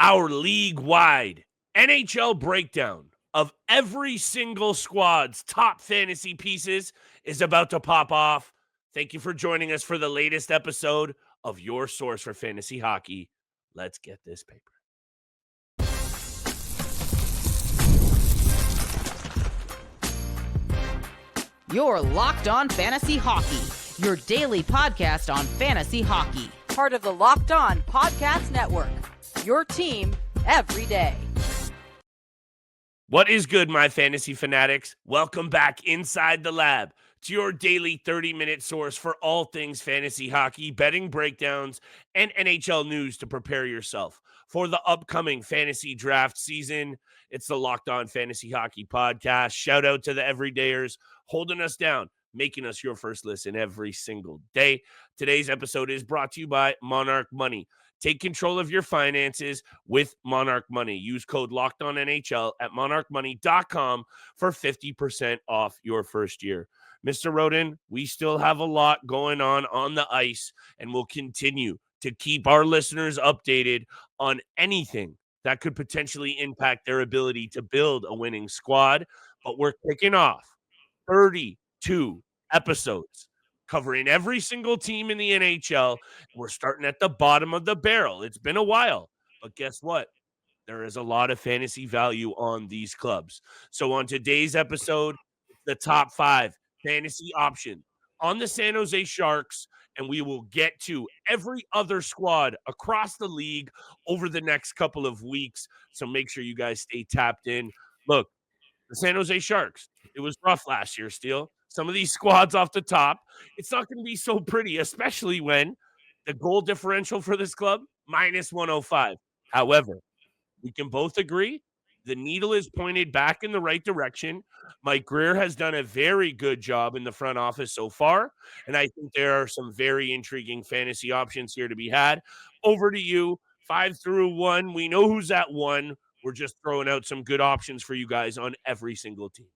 Our league-wide NHL breakdown of every single squad's top fantasy pieces is about to pop off. Thank you for joining us for the latest episode of your source for fantasy hockey. Let's get this paper. You're Locked On Fantasy Hockey, your daily podcast on fantasy hockey. Part of the Locked On Podcast Network, your team every day. What is good, my fantasy fanatics? Welcome back inside the lab to your daily 30-minute source for all things fantasy hockey, betting breakdowns, and NHL news to prepare yourself for the upcoming fantasy draft season. It's the Locked On Fantasy Hockey Podcast. Shout out to the everydayers holding us down, making us your first listen every single day. Today's episode is brought to you by Monarch Money. Take control of your finances with Monarch Money. Use code LOCKEDONNHL at monarchmoney.com for 50% off your first year. Mr. Rodin, we still have a lot going on the ice, and we'll continue to keep our listeners updated on anything that could potentially impact their ability to build a winning squad. But we're kicking off 32 episodes covering every single team in the NHL. We're starting at the bottom of the barrel. It's been a while, but guess what? There is a lot of fantasy value on these clubs. So on today's episode, the top 5 fantasy option on the San Jose Sharks, and we will get to every other squad across the league over the next couple of weeks. So make sure you guys stay tapped in. Look, the San Jose Sharks, it was rough last year, Steele. Some of these squads off the top, it's not going to be so pretty, especially when the goal differential for this club, minus 105. However, we can both agree the needle is pointed back in the right direction. Mike Grier has done a very good job in the front office so far, and I think there are some very intriguing fantasy options here to be had. Over to you, 5 through 1. We know who's at 1. We're just throwing out some good options for you guys on every single team.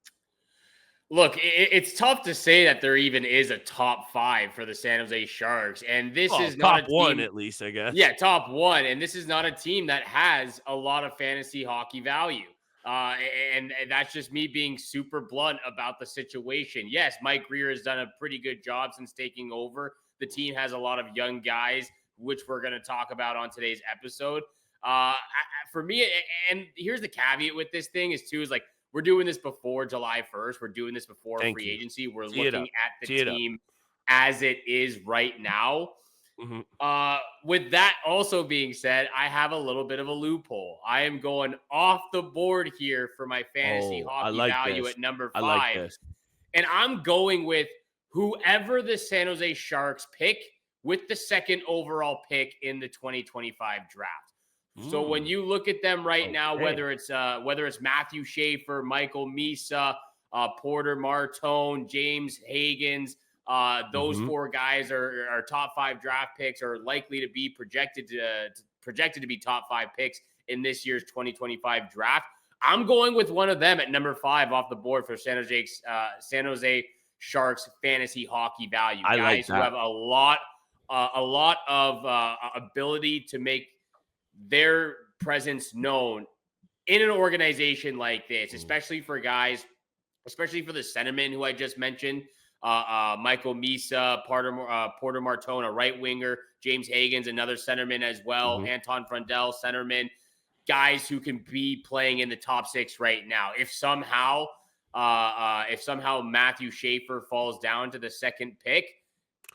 Look, it's tough to say that there even is a top 5 for the San Jose Sharks. And this is not top a team, 1, at least, I guess. Yeah, top 1. And this is not a team that has a lot of fantasy hockey value. And that's just me being super blunt about the situation. Yes, Mike Grier has done a pretty good job since taking over. The team has a lot of young guys, which we're going to talk about on today's episode. For me, and here's the caveat with this thing is like, we're doing this before July 1st. We're doing this before free agency. We're looking at the team as it is right now. Mm-hmm. With that also being said, I have a little bit of a loophole. I am going off the board here for my fantasy hockey value at number 5. And I'm going with whoever the San Jose Sharks pick with the second overall pick in the 2025 draft. So when you look at them right now, whether it's Matthew Schaefer, Michael Misa, Porter Martone, James Hagens, those 4 guys are top 5 draft picks, are likely to be projected to be top 5 picks in this year's 2025 draft. I'm going with one of them at number 5 off the board for San Jose Sharks fantasy hockey value. Guys who have a lot of ability to make their presence known in an organization like this, especially for guys, especially for the centerman who I just mentioned, Michael Misa, Porter Martone, a right winger, James Hagens, another centerman as well, Anton Frundell, centerman, guys who can be playing in the top 6 right now. If somehow Matthew Schaefer falls down to the second pick,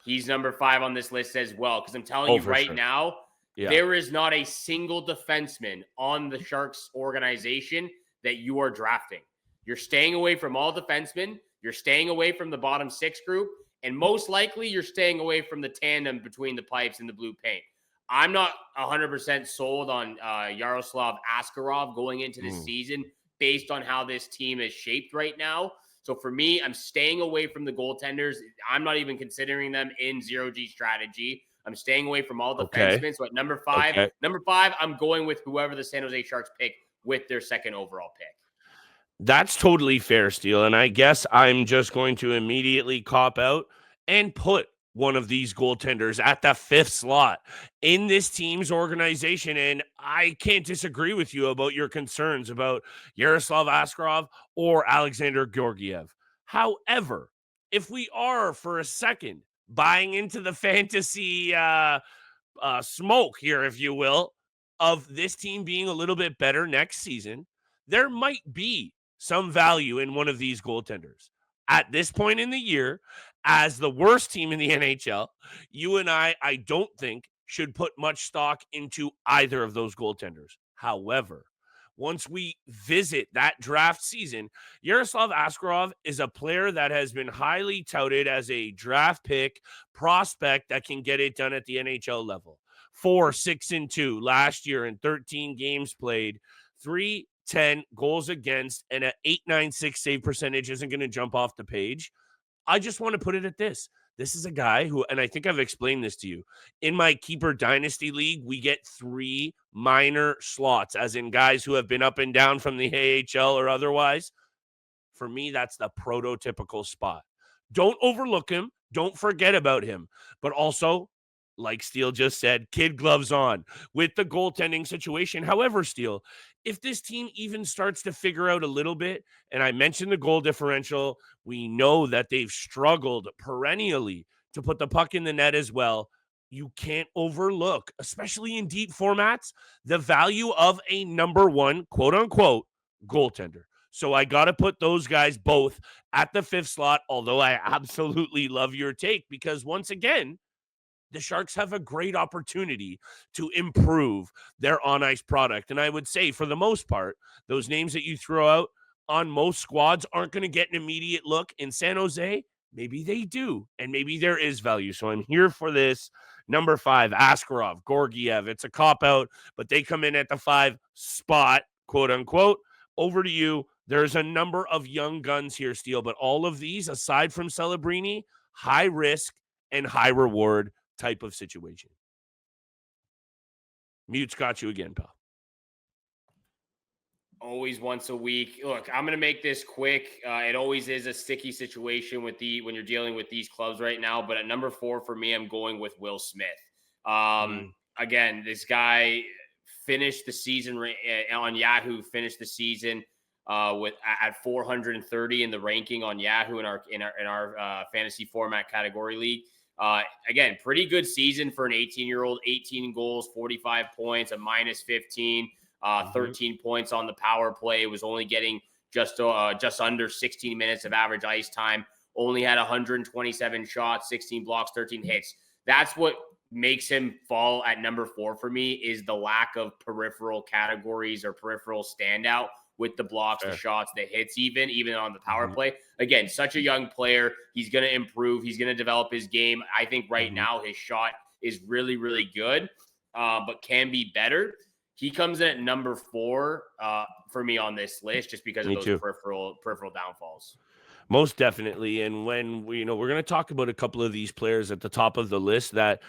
he's number 5 on this list as well. Because I'm telling you right now, there is not a single defenseman on the Sharks organization that you are drafting. You're staying away from all defensemen. You're staying away from the bottom 6 group. And most likely, you're staying away from the tandem between the pipes and the blue paint. I'm not 100% sold on Yaroslav Askarov going into the season based on how this team is shaped right now. So for me, I'm staying away from the goaltenders. I'm not even considering them in zero-G strategy. I'm staying away from all defensemen. So at number 5, I'm going with whoever the San Jose Sharks pick with their second overall pick. That's totally fair, Steele. And I guess I'm just going to immediately cop out and put one of these goaltenders at the 5th slot in this team's organization. And I can't disagree with you about your concerns about Yaroslav Askarov or Alexander Georgiev. However, if we are for a second buying into the fantasy smoke here, if you will, of this team being a little bit better next season, there might be some value in one of these goaltenders. At this point in the year, as the worst team in the NHL, you and I don't think should put much stock into either of those goaltenders. However, once we visit that draft season, Yaroslav Askarov is a player that has been highly touted as a draft pick prospect that can get it done at the NHL level. 4-6-2 last year in 13 games played, 310 goals against, and an .896 save percentage isn't going to jump off the page. I just want to put it at this. This is a guy who, and I think I've explained this to you, in my Keeper Dynasty League, we get 3 minor slots, as in guys who have been up and down from the AHL or otherwise. For me, that's the prototypical spot. Don't overlook him. Don't forget about him. But also, like Steele just said, kid gloves on with the goaltending situation. However, Steele, if this team even starts to figure out a little bit, and I mentioned the goal differential, we know that they've struggled perennially to put the puck in the net as well. You can't overlook, especially in deep formats, the value of a number one, quote unquote, goaltender. So I got to put those guys both at the 5th slot, although I absolutely love your take, because once again, the Sharks have a great opportunity to improve their on-ice product. And I would say, for the most part, those names that you throw out on most squads aren't going to get an immediate look. In San Jose, maybe they do, and maybe there is value. So I'm here for this. Number 5, Askarov, Georgiev. It's a cop-out, but they come in at the 5 spot, quote-unquote. Over to you. There's a number of young guns here, Steele, but all of these, aside from Celebrini, high risk and high reward type of situation. Mute's got you again, pal. Always once a week. Look, I'm going to make this quick. It always is a sticky situation when you're dealing with these clubs right now. But at number 4 for me, I'm going with Will Smith. Again, this guy finished the season on Yahoo. Finished the season with at 430 in the ranking on Yahoo in our fantasy format category league. Again, pretty good season for an 18-year-old, 18 goals, 45 points, a -15, 13 points on the power play. It was only getting just under 16 minutes of average ice time, only had 127 shots, 16 blocks, 13 hits. That's what makes him fall at number 4 for me, is the lack of peripheral categories or peripheral standout with the blocks, the shots, the hits, even on the power play. Again, such a young player. He's going to improve. He's going to develop his game. I think right now his shot is really, really good, but can be better. He comes in at number 4 for me on this list, just because of those peripheral downfalls. Most definitely. And when we're going to talk about a couple of these players at the top of the list that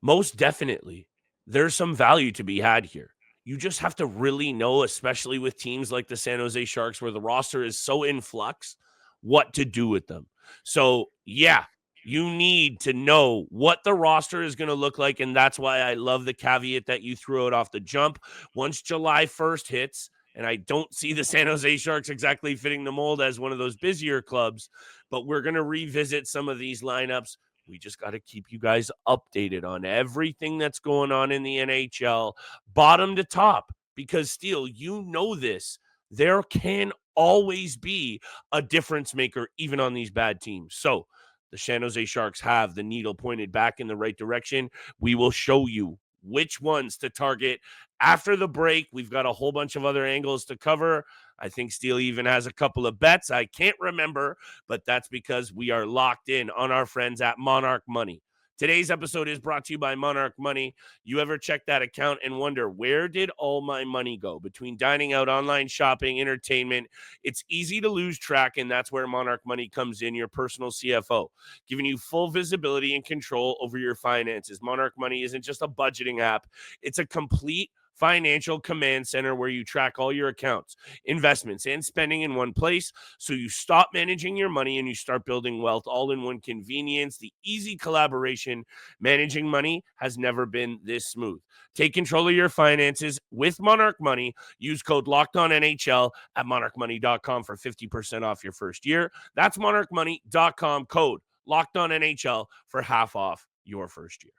most definitely there's some value to be had here. You just have to really know, especially with teams like the San Jose Sharks, where the roster is so in flux, what to do with them. So, yeah, you need to know what the roster is going to look like, and that's why I love the caveat that you threw out off the jump. Once July 1st hits, and I don't see the San Jose Sharks exactly fitting the mold as one of those busier clubs, but we're going to revisit some of these lineups. We just got to keep you guys updated on everything that's going on in the NHL, bottom to top, because Steele, you know this. There can always be a difference maker even on these bad teams. So the San Jose Sharks have the needle pointed back in the right direction. We will show you which ones to target after the break. We've got a whole bunch of other angles to cover. I think Steele even has a couple of bets. I can't remember, but that's because we are locked in on our friends at Monarch Money. Today's episode is brought to you by Monarch Money. You ever check that account and wonder, where did all my money go? Between dining out, online shopping, entertainment, it's easy to lose track, and that's where Monarch Money comes in, your personal CFO, giving you full visibility and control over your finances. Monarch Money isn't just a budgeting app. It's a complete financial command center where you track all your accounts, investments, and spending in one place, so you stop managing your money and you start building wealth all in one convenience. The easy collaboration. Managing money has never been this smooth. Take control of your finances with Monarch Money. Use code LOCKEDONNHL at monarchmoney.com for 50% off your first year. That's monarchmoney.com, code LOCKEDONNHL for half off your first year.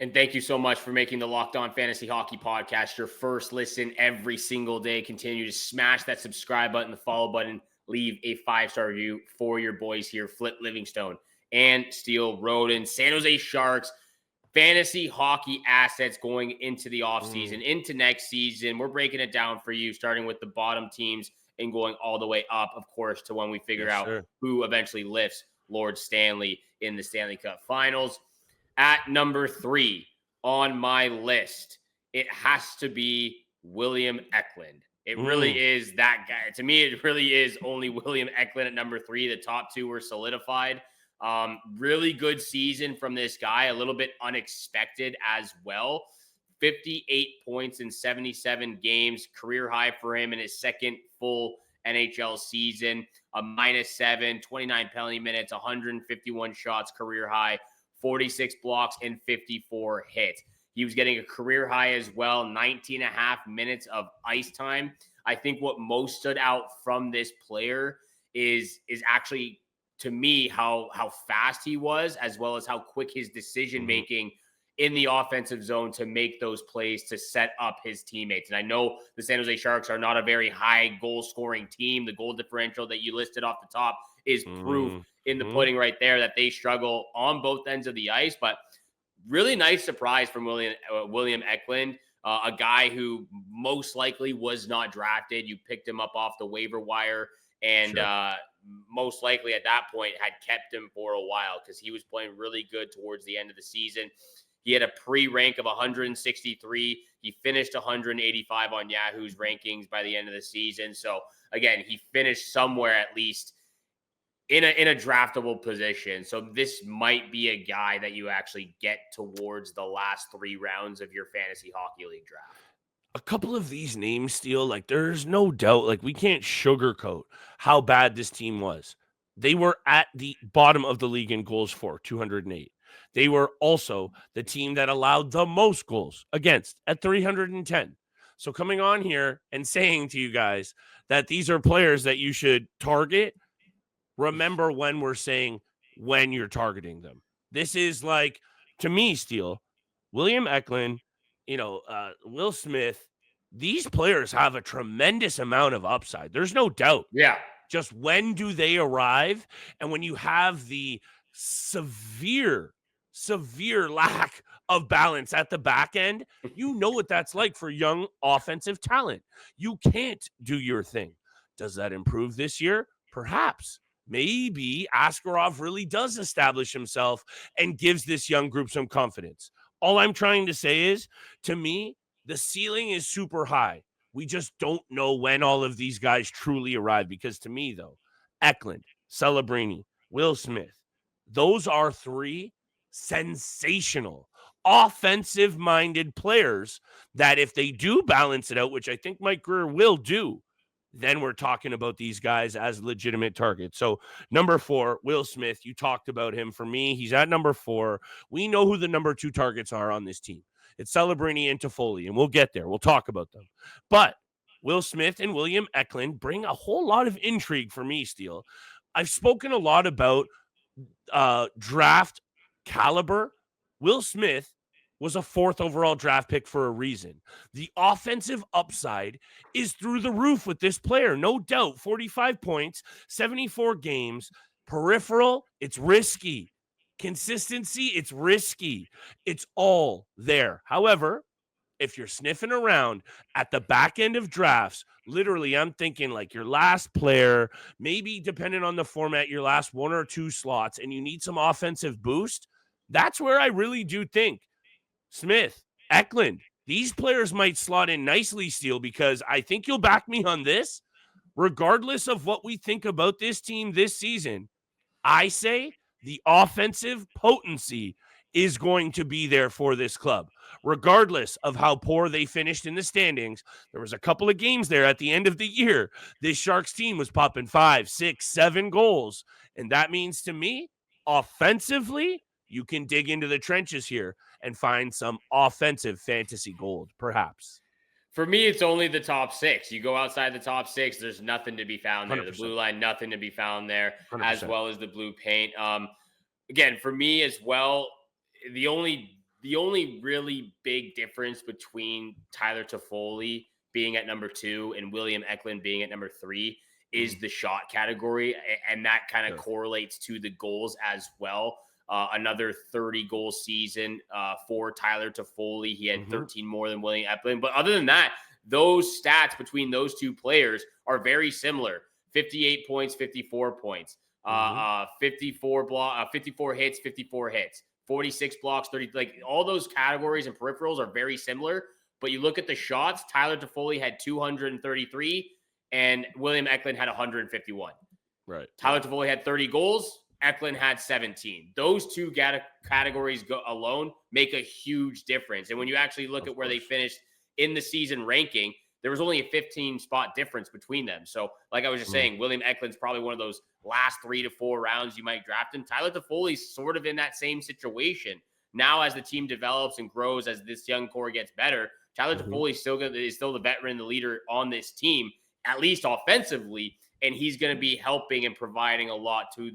And thank you so much for making the Locked On Fantasy Hockey Podcast your first listen every single day. Continue to smash that subscribe button, the follow button, leave a 5-star review for your boys here, Flip Livingstone and Steele, Rodin, San Jose Sharks, fantasy hockey assets going into the offseason, into next season. We're breaking it down for you, starting with the bottom teams and going all the way up, of course, to when we figure out who eventually lifts Lord Stanley in the Stanley Cup Finals. At number 3 on my list, it has to be William Eklund. It really is that guy. To me, it really is only William Eklund at number 3. The top 2 were solidified. Really good season from this guy, a little bit unexpected as well. 58 points in 77 games, career high for him in his second full NHL season. A -7, 29 penalty minutes, 151 shots, career high. 46 blocks and 54 hits. He was getting a career high as well, 19 and a half minutes of ice time. I think what most stood out from this player is actually, to me, how fast he was, as well as how quick his decision-making in the offensive zone to make those plays to set up his teammates. And I know the San Jose Sharks are not a very high goal-scoring team. The goal differential that you listed off the top is proof in the pudding right there that they struggle on both ends of the ice. But really nice surprise from William Eklund, a guy who most likely was not drafted. You picked him up off the waiver wire and most likely at that point had kept him for a while because he was playing really good towards the end of the season. He had a pre-rank of 163. He finished 185 on Yahoo's rankings by the end of the season. So again, he finished somewhere at least in a draftable position. So this might be a guy that you actually get towards the last 3 rounds of your fantasy hockey league draft. A couple of these names, Steele, like there's no doubt, like we can't sugarcoat how bad this team was. They were at the bottom of the league in goals for, 208. They were also the team that allowed the most goals against at 310. So coming on here and saying to you guys that these are players that you should target, remember when we're saying when you're targeting them. This is like, to me, Steele, William Eklund, Will Smith, these players have a tremendous amount of upside. There's no doubt. Yeah. Just when do they arrive? And when you have the severe lack of balance at the back end, you know what that's like for young offensive talent. You can't do your thing. Does that improve this year? Perhaps. Maybe Askarov really does establish himself and gives this young group some confidence. All I'm trying to say is, to me, the ceiling is super high. We just don't know when all of these guys truly arrive because to me, though, Eklund, Celebrini, Will Smith, those are 3 sensational offensive-minded players that if they do balance it out, which I think Mike Grier will do, then we're talking about these guys as legitimate targets. So number 4, Will Smith, you talked about him. For me, he's at number 4. We know who the number 2 targets are on this team. It's Celebrini and Toffoli, and we'll get there. We'll talk about them. But Will Smith and William Eklund bring a whole lot of intrigue for me, Steele. I've spoken a lot about draft caliber. Will Smith was a 4th overall draft pick for a reason. The offensive upside is through the roof with this player, no doubt. 45 points, 74 games. Peripheral, it's risky. Consistency, it's risky. It's all there. However, if you're sniffing around at the back end of drafts, literally, I'm thinking like your last player, maybe depending on the format, your last 1 or 2 slots, and you need some offensive boost, that's where I really do think Smith, Eklund, these players might slot in nicely, Steele, because I think you'll back me on this. Regardless of what we think about this team this season, I say the offensive potency is going to be there for this club. Regardless of how poor they finished in the standings, there was a couple of games there at the end of the year. This Sharks team was popping 5, 6, 7 goals. And that means to me, offensively, you can dig into the trenches here and find some offensive fantasy gold, perhaps. For me, it's only the top 6. You go outside the top 6, there's nothing to be found there. 100%. The blue line, nothing to be found there, 100%. as well as the blue paint. Again, for me as well, the only really big difference between Tyler Toffoli being at number 2 and William Eklund being at number 3 is the shot category, and that kind of correlates to the goals as well. Another 30-goal season for Tyler Toffoli. He had 13 more than William Eklund. But other than that, those stats between those two players are very similar. 58 points, 54 points. 54 hits, 54 hits. 46 blocks, 30. Like, all those categories and peripherals are very similar. But you look at the shots, Tyler Toffoli had 233 and William Eklund had 151. Right. Tyler Toffoli had 30 goals. Eklund had 17. Those two categories alone make a huge difference. And when you actually look at where they finished in the season ranking, there was only a 15-spot difference between them. So, like I was just saying, William Eklund's probably one of those last 3 to 4 rounds you might draft him. Tyler Toffoli's sort of in that same situation. Now, as the team develops and grows, as this young core gets better, Tyler Toffoli is still the veteran, the leader on this team, at least offensively, and he's going to be helping and providing a lot to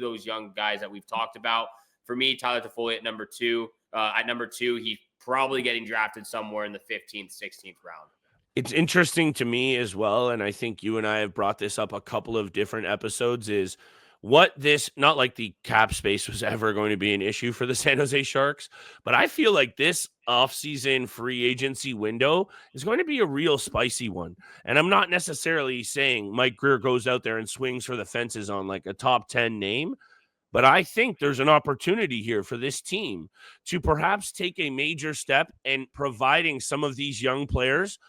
those young guys that we've talked about. For me, Tyler Toffoli at number 2. He's probably getting drafted somewhere in the 15th, 16th round. It's interesting to me as well, and I think you and I have brought this up a couple of different episodes, is what this, not like the cap space was ever going to be an issue for the San Jose Sharks, but I feel like this offseason free agency window is going to be a real spicy one. And I'm not necessarily saying Mike Grier goes out there and swings for the fences on like a top 10 name, but I think there's an opportunity here for this team to perhaps take a major step in providing some of these young players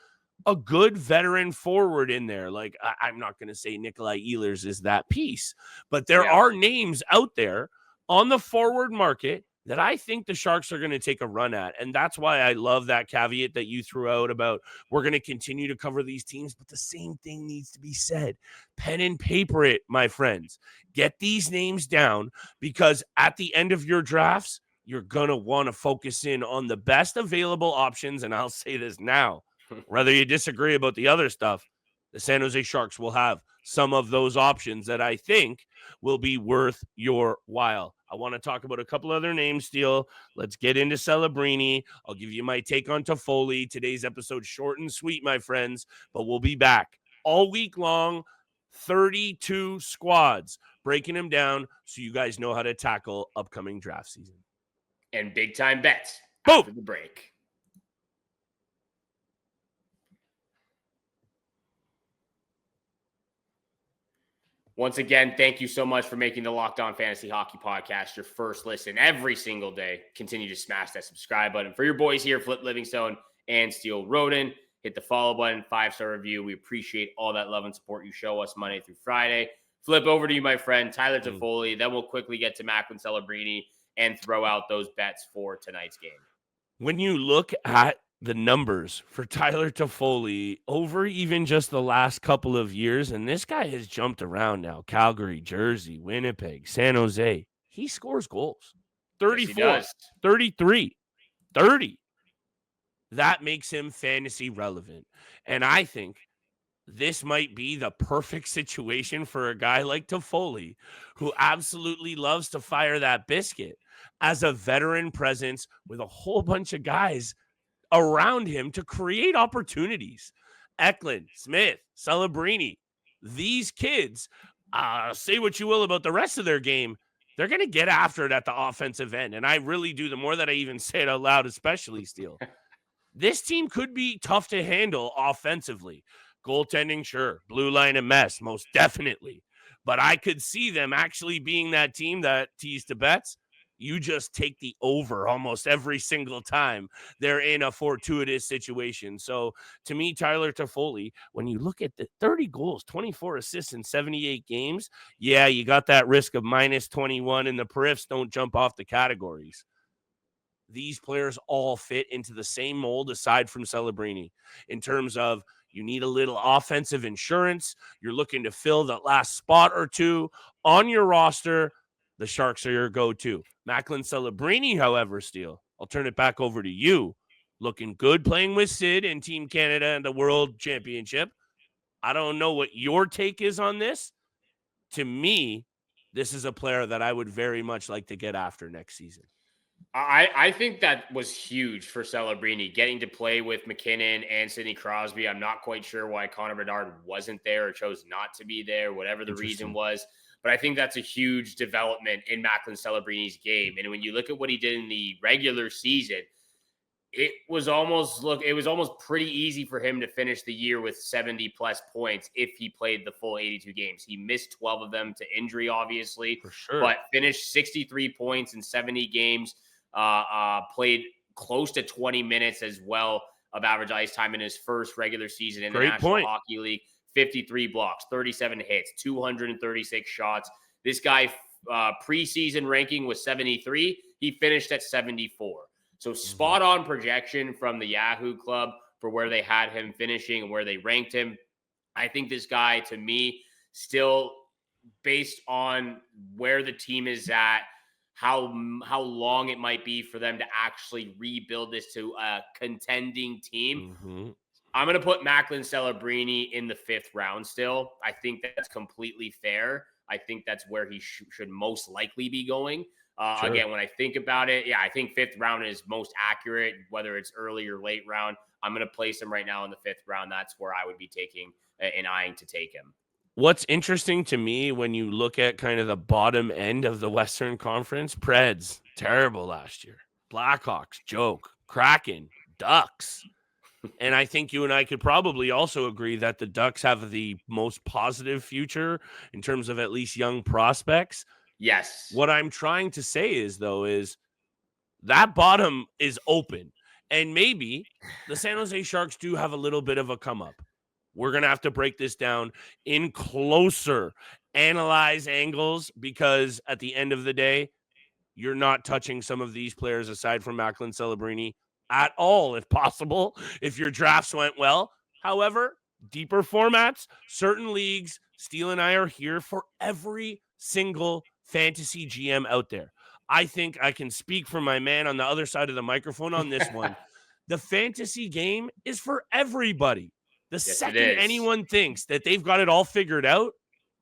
a good veteran forward in there. Like, I'm not going to say Nikolai Ehlers is that piece, but there are names out there on the forward market that I think the Sharks are going to take a run at. And that's why I love that caveat that you threw out about we're going to continue to cover these teams, but the same thing needs to be said. Pen and paper it, my friends. Get these names down, because at the end of your drafts, you're going to want to focus in on the best available options. And I'll say this now, whether you disagree about the other stuff, the San Jose Sharks will have some of those options that I think will be worth your while. I want to talk about a couple other names, Steele. Let's get into Celebrini. I'll give you my take on Toffoli. Today's episode short and sweet, my friends, but we'll be back all week long. 32 squads, breaking them down so you guys know how to tackle upcoming draft season. And big-time bets Boom. After the break. Once again, thank you so much for making the Locked On Fantasy Hockey Podcast your first listen every single day. Continue to smash that subscribe button. For your boys here, Flip Livingstone and Steele Rodin, hit the follow button, 5-star review. We appreciate all that love and support you show us Monday through Friday. Flip over to you, my friend, Tyler Toffoli. Then we'll quickly get to Macklin Celebrini and throw out those bets for tonight's game. When you look at the numbers for Tyler Toffoli over even just the last couple of years, and this guy has jumped around now. Calgary, Jersey, Winnipeg, San Jose. He scores goals. 34, Yes, 33, 30. That makes him fantasy relevant. And I think this might be the perfect situation for a guy like Toffoli, who absolutely loves to fire that biscuit, as a veteran presence with a whole bunch of guys around him to create opportunities. Eklund, Smith, Celebrini, these kids, say what you will about the rest of their game, they're going to get after it at the offensive end. And I really do. The more that I even say it out loud, especially, Steele, this team could be tough to handle offensively. Goaltending, sure. Blue line a mess, most definitely. But I could see them actually being that team that tees to bets. You just take the over almost every single time they're in a fortuitous situation. So to me, Tyler Toffoli, when you look at the 30 goals, 24 assists in 78 games, yeah, you got that risk of minus 21, and the periffs don't jump off the categories. these players all fit into the same mold aside from Celebrini in terms of you need a little offensive insurance. You're looking to fill that last spot or two on your roster. The Sharks are your go-to. Macklin Celebrini, however, Steele, I'll turn it back over to you. Looking good playing with Sid and Team Canada and the World Championship. I don't know what your take is on this. To me, this is a player that I would very much like to get after next season. I think that was huge for Celebrini, getting to play with MacKinnon and Sidney Crosby. I'm not quite sure why Connor Bedard wasn't there or chose not to be there, whatever the reason was. But I think that's a huge development in Macklin Celebrini's game. And when you look at what he did in the regular season, it was almost pretty easy for him to finish the year with 70 plus points if he played the full 82 games. He missed 12 of them to injury, obviously, For sure. but finished 63 points in 70 games. Played close to 20 minutes as well of average ice time in his first regular season in the National Hockey League. 53 blocks, 37 hits, 236 shots. This guy preseason ranking was 73. He finished at 74. So spot on projection from the Yahoo Club for where they had him finishing and where they ranked him. I think this guy, to me, still based on where the team is at, how long it might be for them to actually rebuild this to a contending team. I'm going to put Macklin Celebrini in the 5th round still. I think that's completely fair. I think that's where he should most likely be going. Sure. Again, when I think about it, I think 5th round is most accurate, whether it's early or late round. I'm going to place him right now in the 5th round. That's where I would be taking and eyeing to take him. What's interesting to me when you look at kind of the bottom end of the Western Conference, Preds, terrible last year. Blackhawks, joke. Kraken, Ducks. And I think you and I could probably also agree that the Ducks have the most positive future in terms of at least young prospects. Yes. What I'm trying to say is that bottom is open. And maybe the San Jose Sharks do have a little bit of a come up. We're going to have to break this down in closer, analyze angles, because at the end of the day, you're not touching some of these players aside from Macklin Celebrini at all, if possible, if your drafts went well. However, deeper formats, certain leagues, Steele and I are here for every single fantasy GM out there. I think I can speak for my man on the other side of the microphone on this one. The fantasy game is for everybody. The second anyone thinks that they've got it all figured out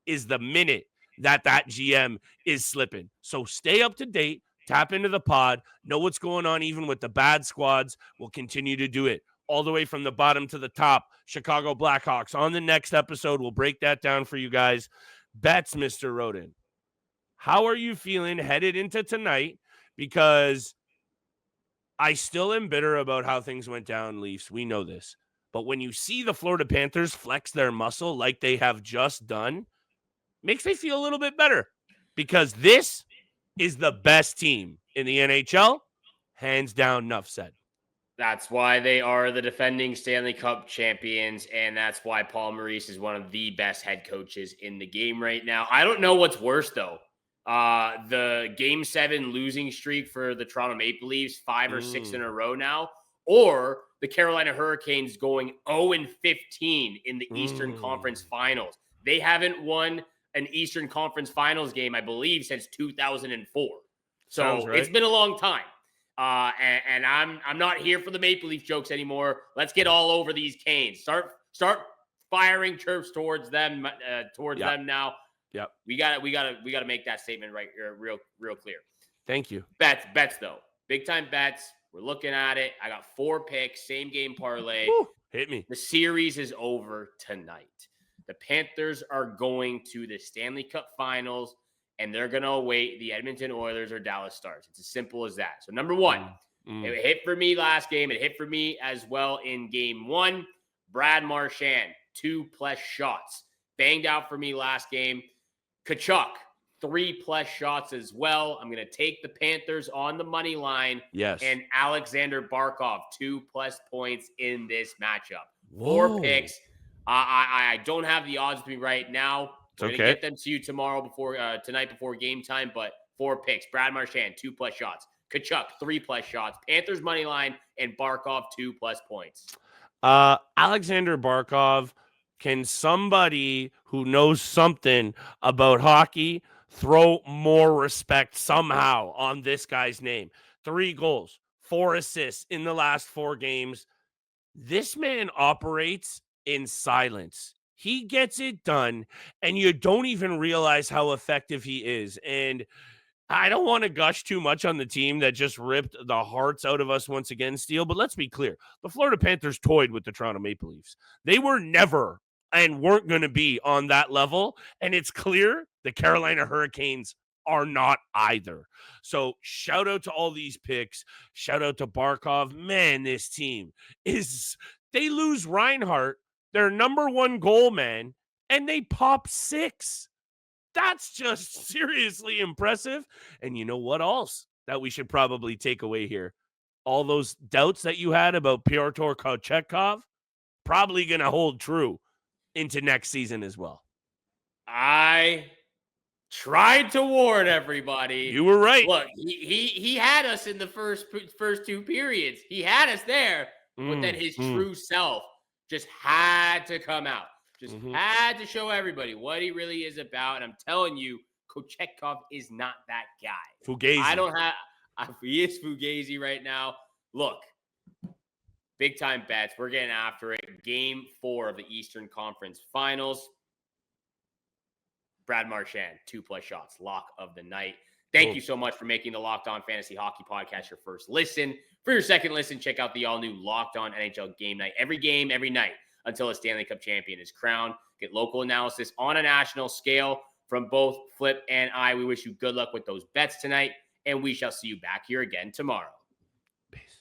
is the minute that GM is slipping. So stay up to date, tap into the pod, know what's going on even with the bad squads. We'll continue to do it all the way from the bottom to the top. Chicago Blackhawks. On the next episode, we'll break that down for you guys. Bets, Mr. Rodin. How are you feeling headed into tonight? Because I still am bitter about how things went down, Leafs. We know this. But when you see the Florida Panthers flex their muscle like they have just done, makes me feel a little bit better, because this is the best team in the NHL. Hands down, enough said. That's why they are the defending Stanley Cup champions, and that's why Paul Maurice is one of the best head coaches in the game right now. I don't know what's worse, though. The Game 7 losing streak for the Toronto Maple Leafs, 5 or 6 in a row now, or the Carolina Hurricanes going 0-15 in the Eastern Conference Finals. They haven't won an Eastern Conference Finals game, I believe, since 2004. So It's been a long time. And I'm not here for the Maple Leaf jokes anymore. Let's get all over these Canes. Start firing chirps towards them them now. Yep. We gotta make that statement right here, real clear. Thank you. Bets though. Big time bets. We're looking at it. I got 4 picks, same game parlay. Woo, hit me. The series is over tonight. The Panthers are going to the Stanley Cup Finals, and they're going to await the Edmonton Oilers or Dallas Stars. It's as simple as that. So, number one, it hit for me last game. It hit for me as well in game 1. Brad Marchand, 2+ shots. Banged out for me last game. Kachuk, 3+ shots as well. I'm going to take the Panthers on the money line. Yes. And Alexander Barkov, 2+ points in this matchup. 4 picks. I don't have the odds with me right now. I'm going to get them to you tonight before game time, but 4 picks. Brad Marchand, 2+ shots. Kachuk, 3+ shots. Panthers money line and Barkov, 2+ points. Alexander Barkov, can somebody who knows something about hockey throw more respect somehow on this guy's name? 3 goals, 4 assists in the last 4 games. This man operates in silence. He gets it done, and you don't even realize how effective he is. And I don't want to gush too much on the team that just ripped the hearts out of us once again, Steele, but let's be clear. The Florida Panthers toyed with the Toronto Maple Leafs. They were never and weren't going to be on that level, and it's clear the Carolina Hurricanes are not either. So shout out to all these picks. Shout out to Barkov. Man, this team they lose Reinhart, their number 1 goal man, and they pop 6. That's just seriously impressive. And you know what else that we should probably take away here? All those doubts that you had about Pyotr Kochetkov probably going to hold true into next season as well. I tried to warn everybody. You were right. Look, he had us in the first 2 periods. He had us there, but then his true self just had to come out. Just had to show everybody what he really is about. And I'm telling you, Kochetkov is not that guy. Fugazi. He is Fugazi right now. Look, big time bets. We're getting after it. Game 4 of the Eastern Conference Finals. Brad Marchand, 2+ shots. Lock of the night. Thank you so much for making the Locked On Fantasy Hockey Podcast your first listen. For your second listen, check out the all-new Locked On NHL Game Night. Every game, every night, until a Stanley Cup champion is crowned. Get local analysis on a national scale from both Flip and I. We wish you good luck with those bets tonight, and we shall see you back here again tomorrow. Peace.